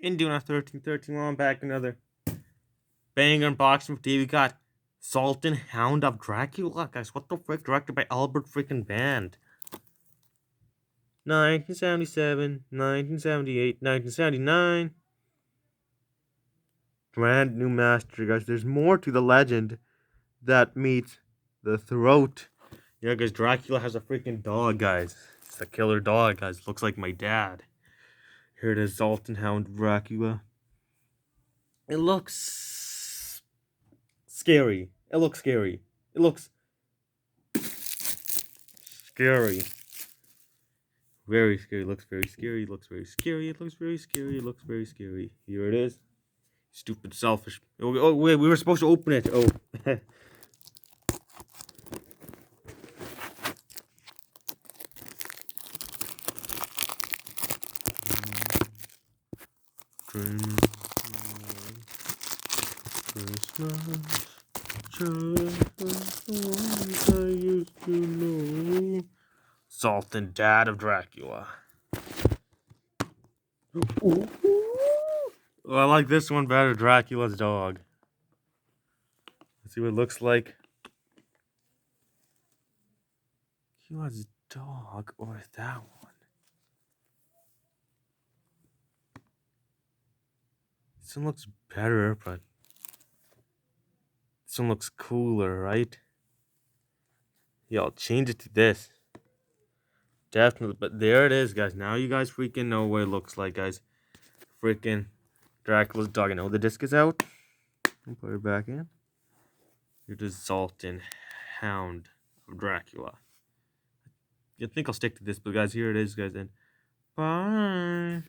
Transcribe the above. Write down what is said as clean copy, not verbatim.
In doing a 1313 while I'm back another banger unboxing today. We got Zoltan Hound of Dracula, guys. What the frick? Directed by Albert freaking Band. 1977, 1978, 1979. Brand new master, guys. There's more to the legend that meets the throat. Yeah, guys. Dracula has a freaking dog, guys. It's a killer dog, guys. Looks like my dad. Here it is, Zoltan Hound Dracula. It looks scary. It looks scary. It looks scary. Very scary. It looks very scary. It looks very scary. It looks very scary. It looks very scary. Here it is. Stupid, selfish. Oh wait, we were supposed to open it. Oh. Christmas, just the ones I used to know. Sultan, dad of Dracula. Ooh. Well, I like this one better. Dracula's dog. Let's see what it looks like. Dracula's dog or that one? This one looks better, but this one looks cooler, right? Yeah, I'll change it to this. Definitely, but there it is, guys. Now you guys freaking know what it looks like, guys. Freaking Dracula's dog. I know the disc is out. I'll put it back in. Here's the Zoltan Hound of Dracula. I think I'll stick to this, but guys, here it is, guys. And bye.